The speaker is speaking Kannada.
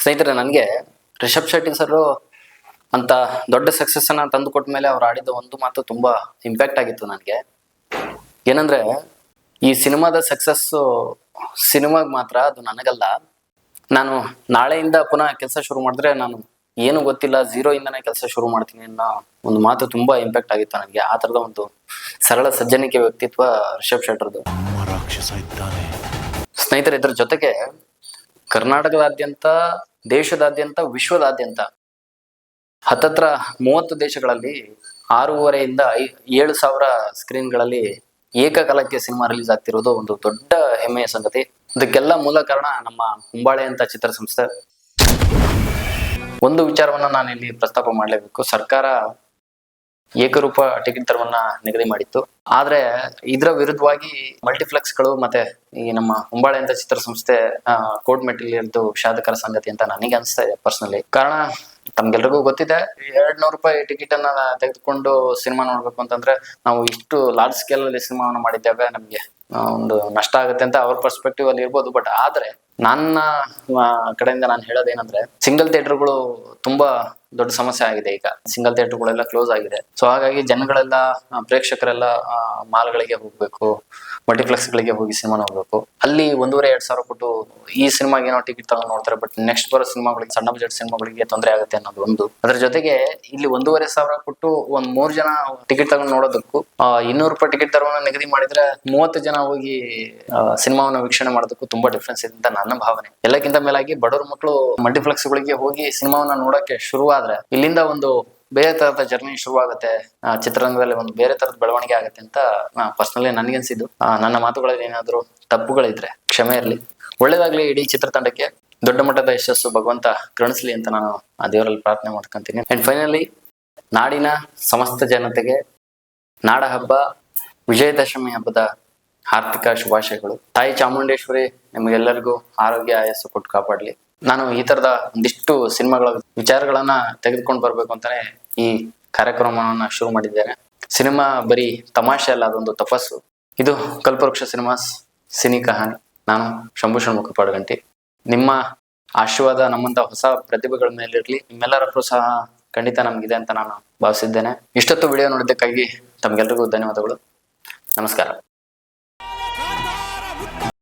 ಸ್ನೇಹಿತರೆ, ನನಗೆ ರಿಷಬ್ ಶೆಟ್ಟಿ ಸರ್ ಅಂತ ದೊಡ್ಡ ಸಕ್ಸಸ್ ಅನ್ನ ತಂದು ಕೊಟ್ಟ ಮೇಲೆ ಅವ್ರು ಆಡಿದ ಒಂದು ಮಾತು ತುಂಬಾ ಇಂಪ್ಯಾಕ್ಟ್ ಆಗಿತ್ತು ನನಗೆ. ಏನಂದ್ರೆ, ಈ ಸಿನಿಮಾದ ಸಕ್ಸಸ್ ಸಿನಿಮಾಗ್ ಮಾತ್ರ, ಅದು ನನಗಲ್ಲ. ನಾನು ನಾಳೆಯಿಂದ ಪುನಃ ಕೆಲಸ ಶುರು ಮಾಡಿದ್ರೆ ನಾನು ಏನು ಗೊತ್ತಿಲ್ಲ, ಝೀರೋ ಇಂದನೇ ಕೆಲಸ ಶುರು ಮಾಡ್ತೀನಿ ಅನ್ನೋ ಒಂದು ಮಾತು ತುಂಬಾ ಇಂಪ್ಯಾಕ್ಟ್ ಆಗಿತ್ತು ನನಗೆ. ಆ ತರದ ಒಂದು ಸರಳ ಸಜ್ಜನಿಕೆ ವ್ಯಕ್ತಿತ್ವ ರಿಷಬ್ ಶೆಟ್ಟರ್ದು. ಸ್ನೇಹಿತರೆ, ಇದ್ರ ಜೊತೆಗೆ ಕರ್ನಾಟಕದಾದ್ಯಂತ, ದೇಶದಾದ್ಯಂತ, ವಿಶ್ವದಾದ್ಯಂತ ಹತ್ತತ್ರ 30 ದೇಶಗಳಲ್ಲಿ 6,500 7,000 ಸ್ಕ್ರೀನ್ಗಳಲ್ಲಿ ಏಕಕಾಲಕ್ಕೆ ಸಿನಿಮಾ ರಿಲೀಸ್ ಆಗ್ತಿರೋದು ಒಂದು ದೊಡ್ಡ ಹೆಮ್ಮೆಯ ಸಂಗತಿ. ಇದಕ್ಕೆಲ್ಲ ಮೂಲ ಕಾರಣ ನಮ್ಮ ಹೊಂಬಾಳೆ ಅಂತ ಚಿತ್ರಸಂಸ್ಥೆ. ಒಂದು ವಿಚಾರವನ್ನ ನಾನು ಇಲ್ಲಿ ಪ್ರಸ್ತಾಪ ಮಾಡಲೇಬೇಕು. ಸರ್ಕಾರ ಏಕರೂಪ ಟಿಕೆಟ್ ದರವನ್ನ ನಿಗದಿ ಮಾಡಿತ್ತು. ಆದ್ರೆ ಇದರ ವಿರುದ್ಧವಾಗಿ ಮಲ್ಟಿಪ್ಲೆಕ್ಸ್ಗಳು ಮತ್ತೆ ಈ ನಮ್ಮ ಹೊಂಬಾಳೆ ಅಂತ ಚಿತ್ರಸಂಸ್ಥೆ ಕೋರ್ಟ್ ಮೆಟ್ಟಿಲಿದ್ದು ವಿಷಾದಕರ ಸಂಗತಿ ಅಂತ ನನಗೆ ಅನಿಸ್ತಾ ಇದೆ ಪರ್ಸನಲಿ. ಕಾರಣ ತಮ್ಗೆಲ್ರಿಗೂ ಗೊತ್ತಿದೆ, 200 ರೂಪಾಯಿ ಟಿಕೆಟ್ ಅನ್ನ ತೆಗೆದುಕೊಂಡು ಸಿನಿಮಾ ನೋಡ್ಬೇಕು ಅಂತಂದ್ರೆ ನಾವು ಇಷ್ಟು ಲಾರ್ಜ್ ಸ್ಕೇಲ್ ಅಲ್ಲಿ ಸಿನಿಮಾವನ್ನು ಮಾಡಿದ್ದೇವೆ, ನಮ್ಗೆ ಒಂದು ನಷ್ಟ ಆಗುತ್ತೆ ಅಂತ ಅವ್ರ ಪರ್ಸ್ಪೆಕ್ಟಿವ್ ಅಲ್ಲಿ ಇರ್ಬೋದು. ಬಟ್ ಆದ್ರೆ ನನ್ನ ಕಡೆಯಿಂದ ನಾನು ಹೇಳೋದೇನಂದ್ರೆ, ಸಿಂಗಲ್ ಥಿಯೇಟರ್ಗಳು ತುಂಬಾ ದೊಡ್ಡ ಸಮಸ್ಯೆ ಆಗಿದೆ. ಈಗ ಸಿಂಗಲ್ ಥಿಯೇಟರ್ಗಳೆಲ್ಲ ಕ್ಲೋಸ್ ಆಗಿದೆ. ಸೊ ಹಾಗಾಗಿ ಜನಗಳೆಲ್ಲ, ಪ್ರೇಕ್ಷಕರೆಲ್ಲ ಮಾಲ್ಗಳಿಗೆ ಹೋಗ್ಬೇಕು, ಮಲ್ಟಿಪ್ಲೆಕ್ಸ್ ಗಳಿಗೆ ಹೋಗಿ ಸಿನಿಮಾ ನೋಡ್ಬೇಕು. ಅಲ್ಲಿ 1,500-2 ಸಾವಿರ ಕೊಟ್ಟು ಈ ಸಿನಿಮಾಗೆ ಏನೋ ಟಿಕೆಟ್ ತಗೊಂಡು ನೋಡ್ತಾರೆ. ಬಟ್ ನೆಕ್ಸ್ಟ್ ಬರೋ ಸಿನಿಮಾಗಳಿಗೆ, ಸಣ್ಣ ಬಜೆಟ್ ಸಿನಿಮಾಗಳಿಗೆ ತೊಂದರೆ ಆಗುತ್ತೆ ಅನ್ನೋದು ಒಂದು. ಅದ್ರ ಜೊತೆಗೆ ಇಲ್ಲಿ 1,500 ಕೊಟ್ಟು ಒಂದ್ 3 ಜನ ಟಿಕೆಟ್ ತಗೊಂಡು ನೋಡೋದಕ್ಕೂ 200 ರೂಪಾಯಿ ಟಿಕೆಟ್ ದರವನ್ನು ನಿಗದಿ ಮಾಡಿದ್ರೆ 30 ಜನ ಹೋಗಿ ಸಿನಿಮಾವನ್ನು ವೀಕ್ಷಣೆ ಮಾಡೋದಕ್ಕೂ ತುಂಬಾ ಡಿಫ್ರೆನ್ಸ್ ಇದೆ ಅಂತ ನನ್ನ ಭಾವನೆ. ಎಲ್ಲಕ್ಕಿಂತ ಮೇಲಾಗಿ ಬಡವ್ರ ಮಕ್ಕಳು ಮಲ್ಟಿಪ್ಲೆಕ್ಸ್ ಗಳಿಗೆ ಹೋಗಿ ಸಿನಿಮಾವನ್ನ ನೋಡಕ್ಕೆ ಶುರುವಾದ್ರೆ ಇಲ್ಲಿಂದ ಒಂದು ಬೇರೆ ತರದ ಜರ್ನಿ ಶುರುವಾಗುತ್ತೆ. ಚಿತ್ರರಂಗದಲ್ಲಿ ಒಂದು ಬೇರೆ ತರದ ಬೆಳವಣಿಗೆ ಆಗುತ್ತೆ ಅಂತ ಪರ್ಸನಲಿ ನನ್ಗನ್ಸಿದ್ದು. ನನ್ನ ಮಾತುಗಳಲ್ಲಿ ಏನಾದ್ರು ತಪ್ಪುಗಳಿದ್ರೆ ಕ್ಷಮೆ ಇರಲಿ. ಒಳ್ಳೇದಾಗ್ಲಿ ಇಡೀ ಚಿತ್ರತಂಡಕ್ಕೆ. ದೊಡ್ಡ ಮಟ್ಟದ ಯಶಸ್ಸು ಭಗವಂತ ಕರುಣಿಸ್ಲಿ ಅಂತ ನಾನು ಆ ದೇವರಲ್ಲಿ ಪ್ರಾರ್ಥನೆ ಮಾಡ್ಕೊಂತೀನಿ. ಅಂಡ್ ಫೈನಲಿ, ನಾಡಿನ ಸಮಸ್ತ ಜನತೆಗೆ ನಾಡ ಹಬ್ಬ ವಿಜಯದಶಮಿ ಹಬ್ಬದ ಆರ್ಥಿಕ ಶುಭಾಶಯಗಳು. ತಾಯಿ ಚಾಮುಂಡೇಶ್ವರಿ ನಿಮಗೆಲ್ಲರಿಗೂ ಆರೋಗ್ಯ ಆಯಸ್ಸು ಕೊಟ್ಟು ಕಾಪಾಡ್ಲಿ. ನಾನು ಈ ತರದ ಒಂದಿಷ್ಟು ಸಿನಿಮಾಗಳ ವಿಚಾರಗಳನ್ನ ತೆಗೆದುಕೊಂಡು ಬರ್ಬೇಕು ಅಂತಾನೆ ಈ ಕಾರ್ಯಕ್ರಮವನ್ನ ಶುರು ಮಾಡಿದ್ದೇನೆ. ಸಿನಿಮಾ ಬರೀ ತಮಾಷೆ ಅಲ್ಲ, ಅದೊಂದು ತಪಸ್ಸು. ಇದು ಕಲ್ಪವೃಕ್ಷ ಸಿನಿಮಾಸ್ ಸಿನಿ ಕಹಾನಿ. ನಾನು ಶಂಭು ಷಣ್ಮುಖ ಪಾಡಗಂಟಿ. ನಿಮ್ಮ ಆಶೀರ್ವಾದ ನಮ್ಮಂತ ಹೊಸ ಪ್ರತಿಭೆಗಳ ಮೇಲಿರ್ಲಿ. ನಿಮ್ಮೆಲ್ಲರ ಪ್ರೋತ್ಸಾಹ ಖಂಡಿತ ನಮ್ಗಿದೆ ಅಂತ ನಾನು ಭಾವಿಸಿದ್ದೇನೆ. ಇಷ್ಟೊತ್ತು ವಿಡಿಯೋ ನೋಡಿದ್ದಕ್ಕಾಗಿ ತಮ್ಗೆಲ್ರಿಗೂ ಧನ್ಯವಾದಗಳು. ನಮಸ್ಕಾರ.